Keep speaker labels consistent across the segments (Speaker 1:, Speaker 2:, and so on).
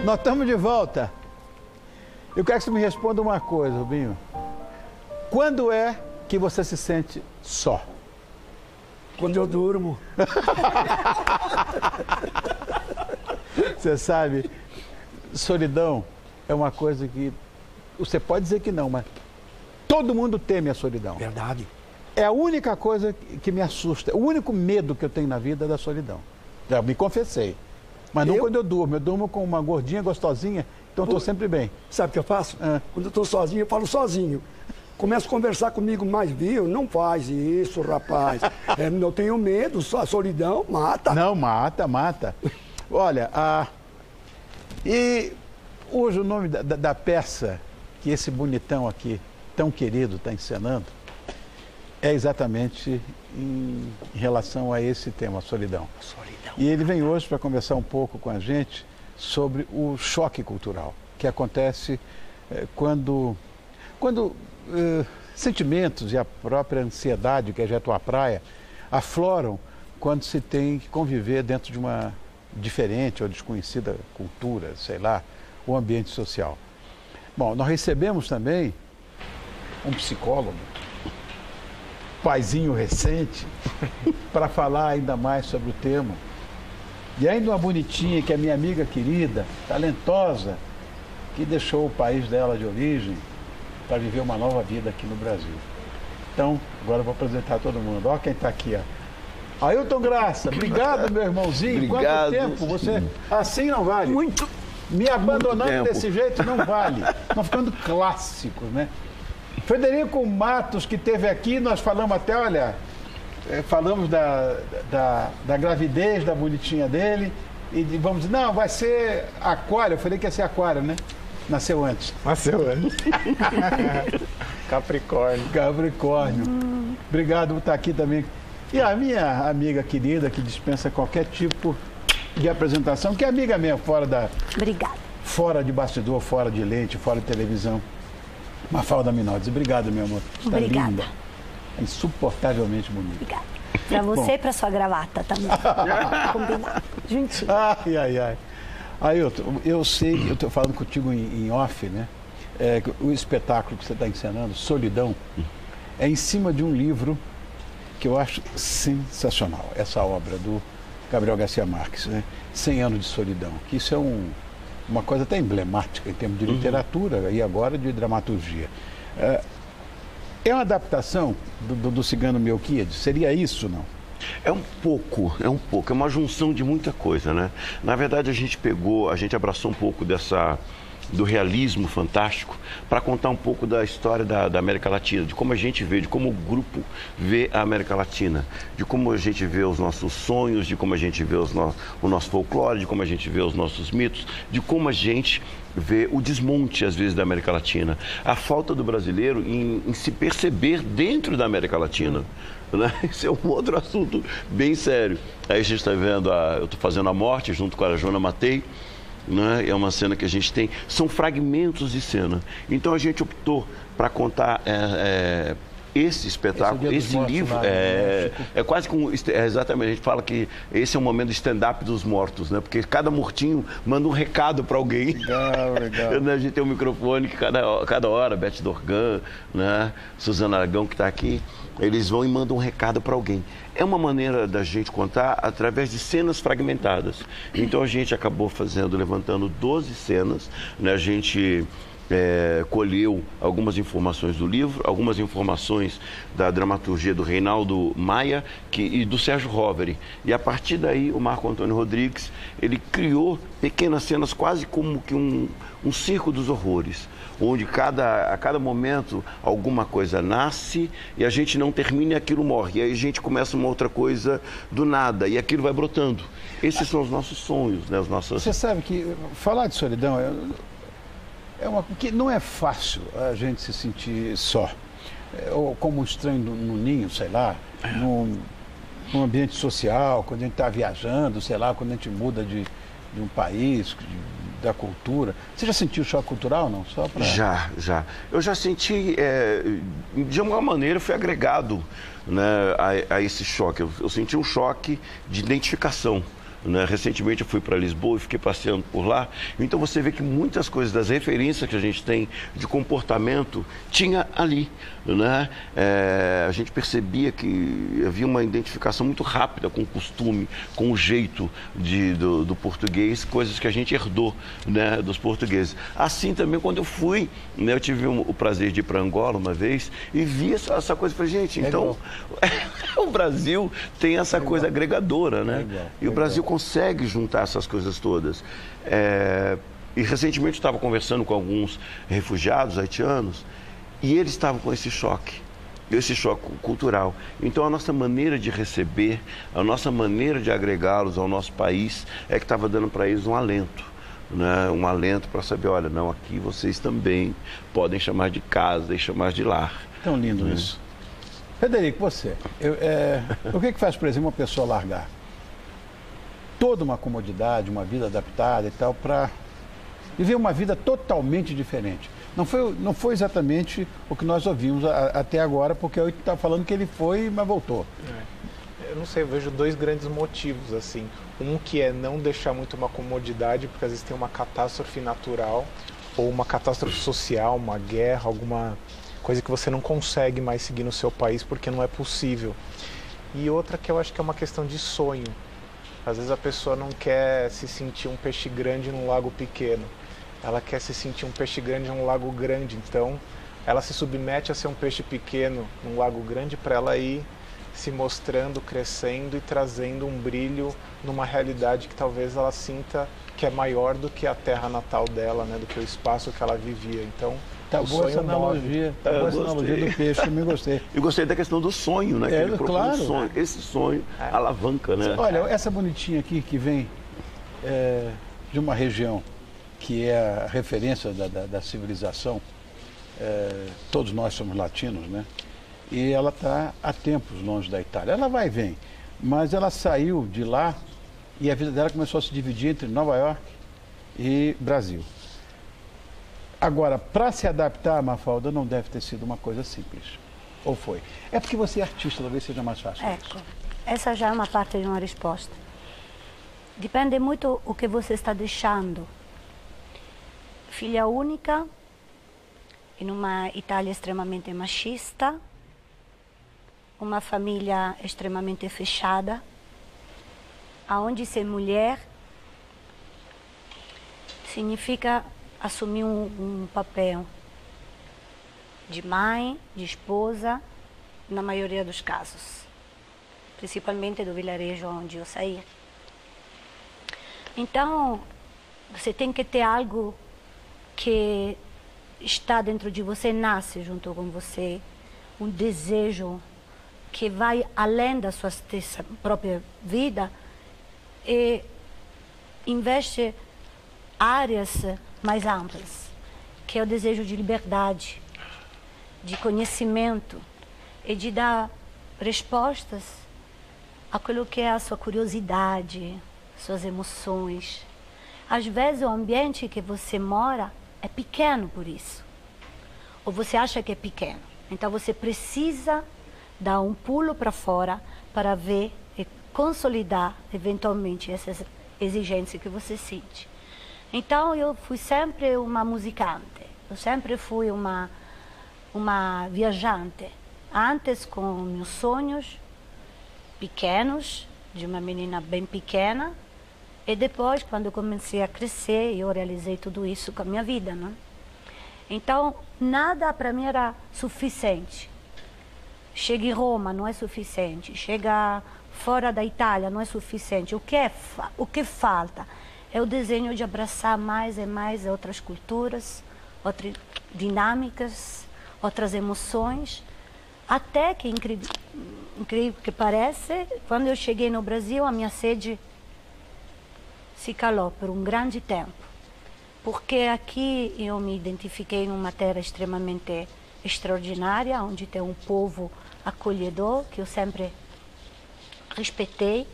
Speaker 1: Nós estamos de volta. Eu quero que você me responda uma coisa, Rubinho. Quando é que você se sente só?
Speaker 2: Quando eu durmo.
Speaker 1: Você sabe, solidão é uma coisa que você pode dizer que não, mas todo mundo teme a solidão.
Speaker 2: Verdade.
Speaker 1: É a única coisa que me assusta, o único medo que eu tenho na vida é da solidão. Já me confessei. Mas não quando eu durmo com uma gordinha gostosinha, então eu estou sempre bem.
Speaker 2: Sabe o que eu faço? Quando eu estou sozinho, eu falo sozinho. Começa a conversar comigo, mas viu, não faz isso, rapaz. Eu tenho medo, a solidão mata.
Speaker 1: Não, mata. Olha, e hoje o nome da peça que esse bonitão aqui, tão querido, está encenando, é exatamente em relação a esse tema, a solidão. E ele vem hoje para conversar um pouco com a gente sobre o choque cultural, que acontece quando sentimentos e a própria ansiedade, que é a tua praia, afloram quando se tem que conviver dentro de uma diferente ou desconhecida cultura, sei lá, o ambiente social. Bom, nós recebemos também um psicólogo, paizinho recente, para falar ainda mais sobre o tema. E ainda uma bonitinha, que é minha amiga querida, talentosa, que deixou o país dela de origem para viver uma nova vida aqui no Brasil. Então, agora eu vou apresentar todo mundo. Olha quem está aqui, ó. Ailton Graça, obrigado, meu irmãozinho.
Speaker 3: Obrigado.
Speaker 1: Quanto tempo você... Assim não vale.
Speaker 3: Muito.
Speaker 1: Me abandonando
Speaker 3: tempo.
Speaker 1: desse jeito não vale. Estão ficando clássicos, né? Frederico Matos, que esteve aqui, nós falamos até, olha, falamos da gravidez da bonitinha dele, e vamos dizer, não, vai ser aquário, eu falei que ia ser aquário, né? Nasceu antes. Capricórnio. Obrigado por estar aqui também. E a minha amiga querida, que dispensa qualquer tipo de apresentação, que é amiga minha,
Speaker 4: Obrigada.
Speaker 1: Fora de bastidor, fora de lente, fora de televisão. Mafalda Minodes, obrigado, meu amor. Está
Speaker 4: Obrigada.
Speaker 1: linda. É insuportavelmente bonita.
Speaker 4: Obrigada. Para você e para sua gravata também. Combinado. Juntinho.
Speaker 1: Ai. Ailton, eu sei, eu estou falando contigo em off, né? O espetáculo que você está encenando, Solidão, é em cima de um livro que eu acho sensacional. Essa obra do Gabriel Garcia Marques, né? 100 anos de solidão. Que isso é uma coisa até emblemática em termos de literatura e agora de dramaturgia. É uma adaptação do Cigano Melquíades? Seria isso, não?
Speaker 3: É um pouco, é uma junção de muita coisa, né? Na verdade, a gente abraçou um pouco do realismo fantástico para contar um pouco da história da América Latina, de como a gente vê, de como o grupo vê a América Latina, de como a gente vê os nossos sonhos, de como a gente vê o nosso folclore, de como a gente vê os nossos mitos, de como a gente vê o desmonte, às vezes, da América Latina. A falta do brasileiro em se perceber dentro da América Latina. Né? Esse é um outro assunto bem sério. Aí a gente está vendo, eu estou fazendo A Morte junto com a Joana Matei, né? É uma cena que a gente tem, são fragmentos de cena. Então a gente optou para contar esse espetáculo, esse livro, é quase como, exatamente, a gente fala que esse é o momento do stand-up dos mortos, né? Porque cada mortinho manda um recado para alguém. Legal. A gente tem um microfone que cada hora, Beth Dorgan, né? Suzana Aragão, que está aqui, eles vão e mandam um recado para alguém. É uma maneira da gente contar através de cenas fragmentadas. Então a gente acabou levantando 12 cenas, né? A gente colheu algumas informações do livro, algumas informações da dramaturgia do Reinaldo Maia e do Sérgio Roveri. E a partir daí o Marco Antônio Rodrigues, ele criou pequenas cenas quase como que um circo dos horrores, onde a cada momento alguma coisa nasce e a gente não termina e aquilo morre. E aí a gente começa uma outra coisa do nada e aquilo vai brotando. Esses são os nossos sonhos, né?
Speaker 1: Você sabe que falar de solidão que não é fácil a gente se sentir só, ou como um estranho no ninho, sei lá, num ambiente social, quando a gente está viajando, sei lá, quando a gente muda de um país, da cultura. Você já sentiu choque cultural, não?
Speaker 3: Já. Eu já senti, de alguma maneira, eu fui agregado, né, a esse choque. Eu senti um choque de identificação. né? Recentemente eu fui para Lisboa e fiquei passeando por lá. Então você vê que muitas coisas das referências que a gente tem de comportamento tinha ali, né? A gente percebia que havia uma identificação muito rápida com o costume, com o jeito do português, coisas que a gente herdou, né, dos portugueses. Assim também quando eu fui, né, eu tive o prazer de ir para Angola uma vez e vi essa coisa. Falei, gente, então o Brasil tem essa coisa agregadora, né? E o Brasil consegue juntar essas coisas todas. E recentemente eu estava conversando com alguns refugiados haitianos e eles estavam com esse choque cultural. Então a nossa maneira de receber, a nossa maneira de agregá-los ao nosso país é que estava dando para eles um alento. Né? Um alento para saber, olha, não, aqui vocês também podem chamar de casa e chamar de lar.
Speaker 1: Tão lindo isso. Frederico, você, o que faz, por exemplo, uma pessoa largar toda uma comodidade, uma vida adaptada e tal, para viver uma vida totalmente diferente? Não foi exatamente o que nós ouvimos até agora, porque eu estava falando que ele foi, mas voltou.
Speaker 5: Eu não sei, eu vejo dois grandes motivos, assim. Um que é não deixar muito uma comodidade, porque às vezes tem uma catástrofe natural, ou uma catástrofe social, uma guerra, alguma coisa que você não consegue mais seguir no seu país porque não é possível. E outra que eu acho que é uma questão de sonho. Às vezes a pessoa não quer se sentir um peixe grande num lago pequeno. Ela quer se sentir um peixe grande num lago grande. Então, ela se submete a ser um peixe pequeno num lago grande para ela ir se mostrando, crescendo e trazendo um brilho numa realidade que talvez ela sinta que é maior do que a terra natal dela, né? Do que o espaço que ela vivia. Então,
Speaker 1: tá boa essa analogia, do peixe, também gostei.
Speaker 3: Eu gostei da questão do sonho, né? Que ele propõe
Speaker 1: claro.
Speaker 3: Um sonho. Esse sonho alavanca, né?
Speaker 1: Olha, essa bonitinha aqui que vem de uma região que é a referência da civilização, todos nós somos latinos, né? E ela está há tempos longe da Itália. Ela vai e vem, mas ela saiu de lá e a vida dela começou a se dividir entre Nova York e Brasil. Agora, para se adaptar, Mafalda, não deve ter sido uma coisa simples. Ou foi? É porque você é artista, talvez seja mais fácil.
Speaker 4: Essa já é uma parte de uma resposta. Depende muito o que você está deixando. Filha única, em uma Itália extremamente machista, uma família extremamente fechada, aonde ser mulher significa assumir um papel de mãe, de esposa, na maioria dos casos, principalmente do vilarejo onde eu saí. Então, você tem que ter algo que está dentro de você, nasce junto com você, um desejo que vai além da sua própria vida e investe áreas mais amplas, que é o desejo de liberdade, de conhecimento e de dar respostas àquilo que é a sua curiosidade, suas emoções. Às vezes o ambiente que você mora é pequeno por isso, ou você acha que é pequeno, então você precisa dar um pulo para fora para ver e consolidar eventualmente essas exigências que você sente. Então eu fui sempre uma musicante, eu sempre fui uma viajante, antes com meus sonhos pequenos, de uma menina bem pequena, e depois, quando eu comecei a crescer, eu realizei tudo isso com a minha vida, né? Então, nada para mim era suficiente. Chega em Roma, não é suficiente. Chega fora da Itália, não é suficiente. O que falta é o desejo de abraçar mais e mais outras culturas, outras dinâmicas, outras emoções. Até que, incrível que parece, quando eu cheguei no Brasil, a minha sede se calou por um grande tempo, porque aqui eu me identifiquei numa terra extremamente extraordinária, onde tem um povo acolhedor, que eu sempre respeitei,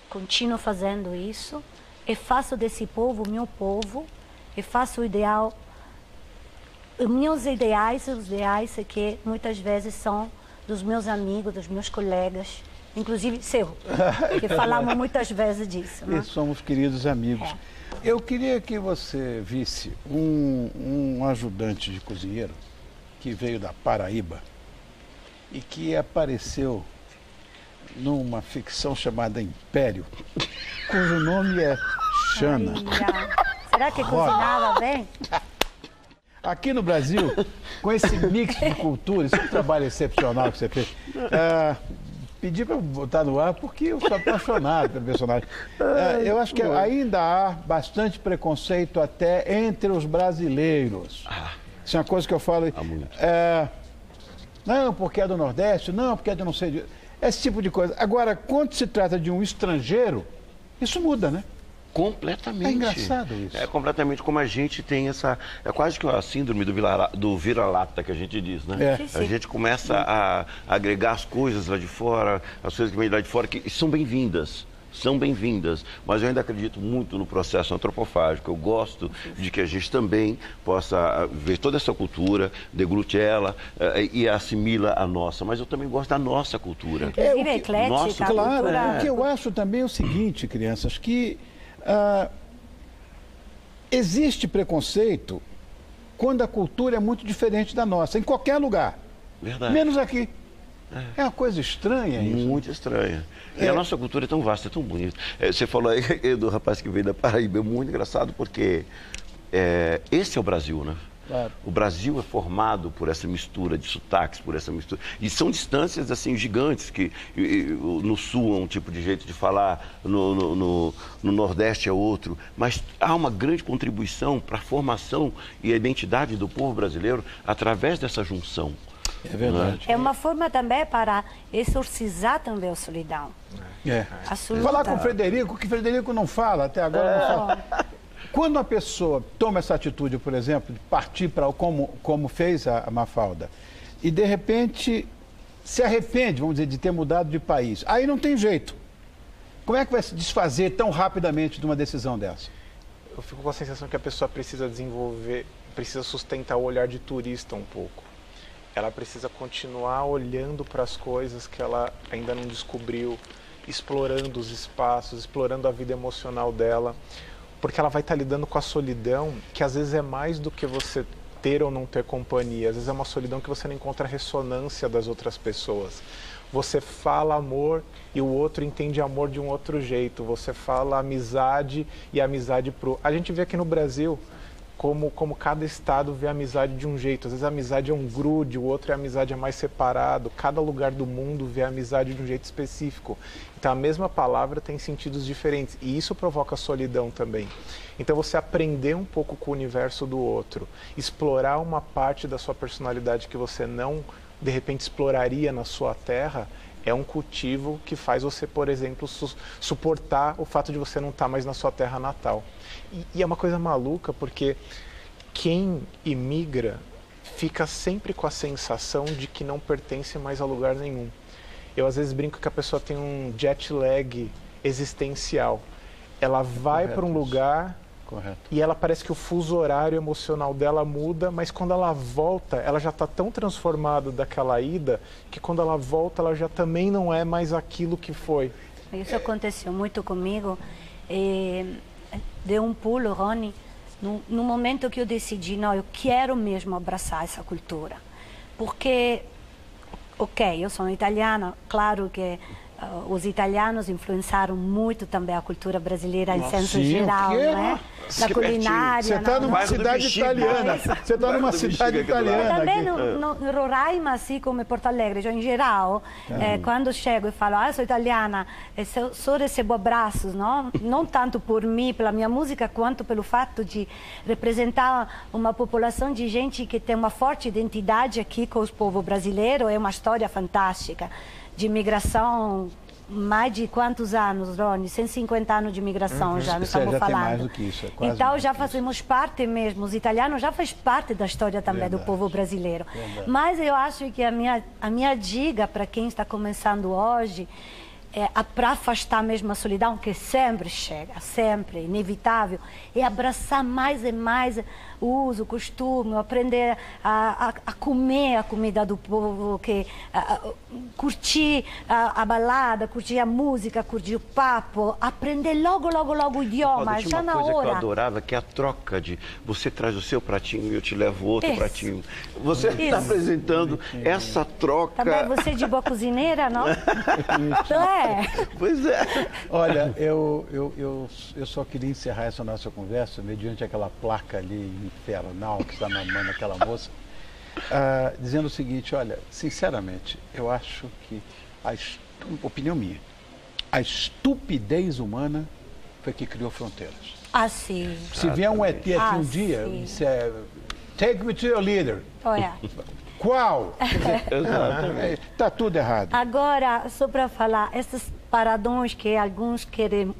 Speaker 4: continuo fazendo isso, e faço desse povo meu povo, e faço o ideal, os meus ideais, os ideais que muitas vezes são dos meus amigos, dos meus colegas, inclusive seu, que falamos muitas vezes disso.
Speaker 1: E somos queridos amigos. Eu queria que você visse um ajudante de cozinheiro que veio da Paraíba e que apareceu numa ficção chamada Império, cujo nome é Xana.
Speaker 4: Será que cozinhava bem?
Speaker 1: Aqui no Brasil, com esse mix de culturas, esse trabalho excepcional que você fez, pedi para botar no ar porque eu sou apaixonado pelo personagem. Eu acho que ainda há bastante preconceito até entre os brasileiros. Isso é uma coisa que eu falo. Não, porque é do Nordeste, não, porque é de não sei de... Esse tipo de coisa. Agora, quando se trata de um estrangeiro, isso muda, né?
Speaker 3: Completamente.
Speaker 1: É engraçado isso.
Speaker 3: É completamente como a gente tem essa... É quase que a síndrome do vira-lata que a gente diz, né? A gente começa a agregar as coisas lá de fora, as coisas que vêm lá de fora, que são bem-vindas. São bem-vindas, mas eu ainda acredito muito no processo antropofágico. Eu gosto de que a gente também possa ver toda essa cultura, deglute ela e assimila a nossa. Mas eu também gosto da nossa cultura.
Speaker 4: Inclusive eclética,
Speaker 1: nossa, claro. O que eu acho também é o seguinte, crianças, que existe preconceito quando a cultura é muito diferente da nossa, em qualquer lugar.
Speaker 3: Verdade.
Speaker 1: Menos aqui. É uma coisa estranha isso.
Speaker 3: Muito estranha. E a nossa cultura é tão vasta, é tão bonita. Você falou aí do rapaz que veio da Paraíba, é muito engraçado porque esse é o Brasil, né?
Speaker 1: Claro.
Speaker 3: O Brasil é formado por essa mistura de sotaques, por essa mistura. E são distâncias assim gigantes, que no sul é um tipo de jeito de falar, no Nordeste é outro. Mas há uma grande contribuição para a formação e a identidade do povo brasileiro através dessa junção.
Speaker 1: É verdade.
Speaker 4: É uma forma também para exorcizar também a solidão.
Speaker 1: Falar com o Frederico, que o Frederico não fala, até agora não fala. Quando a pessoa toma essa atitude, por exemplo, de partir para como fez a Mafalda, e de repente se arrepende, vamos dizer, de ter mudado de país, aí não tem jeito. Como é que vai se desfazer tão rapidamente de uma decisão dessa?
Speaker 5: Eu fico com a sensação que a pessoa precisa desenvolver, precisa sustentar o olhar de turista um pouco. Ela precisa continuar olhando para as coisas que ela ainda não descobriu, explorando os espaços, explorando a vida emocional dela, porque ela vai estar lidando com a solidão, que às vezes é mais do que você ter ou não ter companhia. Às vezes é uma solidão que você não encontra a ressonância das outras pessoas. Você fala amor e o outro entende amor de um outro jeito. Você fala amizade e amizade pro... A gente vê aqui no Brasil como cada estado vê a amizade de um jeito. Às vezes a amizade é um grude, o outro a amizade é mais separado. Cada lugar do mundo vê a amizade de um jeito específico. Então a mesma palavra tem sentidos diferentes e isso provoca solidão também. Então você aprender um pouco com o universo do outro, explorar uma parte da sua personalidade que você não, de repente, exploraria na sua terra, é um cultivo que faz você, por exemplo, suportar o fato de você não estar mais na sua terra natal. E é uma coisa maluca, porque quem imigra fica sempre com a sensação de que não pertence mais a lugar nenhum. Eu às vezes brinco que a pessoa tem um jet lag existencial. Ela vai para um lugar e ela parece que o fuso horário emocional dela muda, mas quando ela volta, ela já está tão transformada daquela ida, que quando ela volta, ela já também não é mais aquilo que foi.
Speaker 4: Isso aconteceu muito comigo. Deu um pulo, Rony, no momento que eu decidi, não, eu quero mesmo abraçar essa cultura. Porque, ok, eu sou italiana, claro que os italianos influenciaram muito também a cultura brasileira em senso geral, né? Na culinária.
Speaker 1: Você está numa cidade italiana. Você está numa cidade italiana.
Speaker 4: Também no Roraima, assim como em Porto Alegre, em geral, quando chego e falo, eu sou italiana, só recebo abraços, não tanto por mim, pela minha música, quanto pelo fato de representar uma população de gente que tem uma forte identidade aqui com o povo brasileiro. É uma história fantástica de imigração, mais de quantos anos, Rony? 150 anos de imigração já não estamos falando. Tem mais do que isso, então já fazemos parte mesmo, os italianos já faz parte da história também do povo brasileiro. Mas eu acho que a minha dica para quem está começando hoje para afastar mesmo a solidão, que sempre chega, sempre, inevitável, é abraçar mais e mais o uso, o costume, aprender a comer a comida do povo, curtir a balada, curtir a música, curtir o papo, aprender logo o idioma,
Speaker 3: Tinha
Speaker 4: já
Speaker 3: uma
Speaker 4: na
Speaker 3: coisa
Speaker 4: hora.
Speaker 3: que eu adorava, que é a troca de você traz o seu pratinho e eu te levo outro pratinho. Você está apresentando essa troca.
Speaker 4: Também você de boa cozinheira, não?
Speaker 3: Pois é.
Speaker 1: Olha, eu só queria encerrar essa nossa conversa mediante aquela placa ali infernal que está na mão daquela moça, dizendo o seguinte: olha, sinceramente, eu acho que, opinião minha, a estupidez humana foi que criou fronteiras.
Speaker 4: Sim.
Speaker 1: Se vier um ET aqui um dia e disser, take me to your leader.
Speaker 4: Olha.
Speaker 1: Qual? Está tudo errado.
Speaker 4: Agora, só para falar, esses paradões que alguns querem,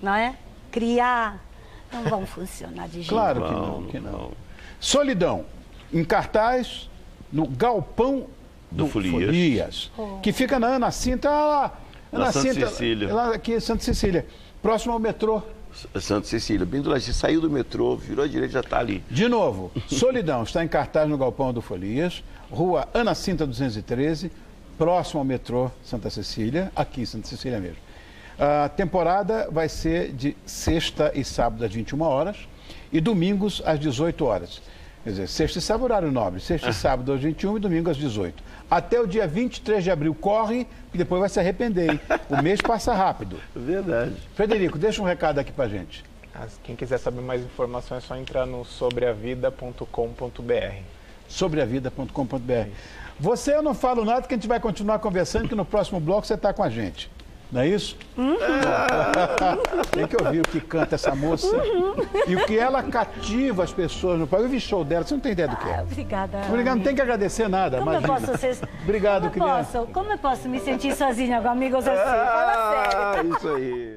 Speaker 4: não é? Criar, não vão funcionar de jeito.
Speaker 1: Claro que não. Solidão, em cartaz, no Galpão do Folias, que fica na Ana Cinta,
Speaker 3: na Santa Cecília.
Speaker 1: Lá aqui em Santa Cecília, próximo ao metrô.
Speaker 3: Santa Cecília, bem do lado. Você saiu do metrô, virou à direita, já está ali.
Speaker 1: De novo, Solidão está em cartaz no Galpão do Folias, Rua Ana Cinta 213, próximo ao metrô Santa Cecília, aqui em Santa Cecília mesmo. A temporada vai ser de sexta e sábado às 21 horas e domingos às 18 horas. Quer dizer, sexta e sábado horário nobre, sexta e sábado às 21 e domingo às 18. Até o dia 23 de abril corre, que depois vai se arrepender, hein? O mês passa rápido.
Speaker 3: Verdade.
Speaker 1: Frederico, deixa um recado aqui pra gente.
Speaker 5: Quem quiser saber mais informações é só entrar no sobreavida.com.br.
Speaker 1: Sobreavida.com.br. Você, eu não falo nada, que a gente vai continuar conversando, que no próximo bloco você está com a gente. Não é isso? Tem que ouvir o que canta essa moça e o que ela cativa as pessoas no palco. Eu vi show dela, você não tem ideia do que é.
Speaker 4: Obrigada.
Speaker 1: Obrigado, não tem que agradecer nada.
Speaker 4: Como
Speaker 1: imagina.
Speaker 4: eu posso ser...
Speaker 1: Obrigado, criança.
Speaker 4: Como eu posso me sentir sozinha com amigos assim? Fala sério.
Speaker 3: Isso aí.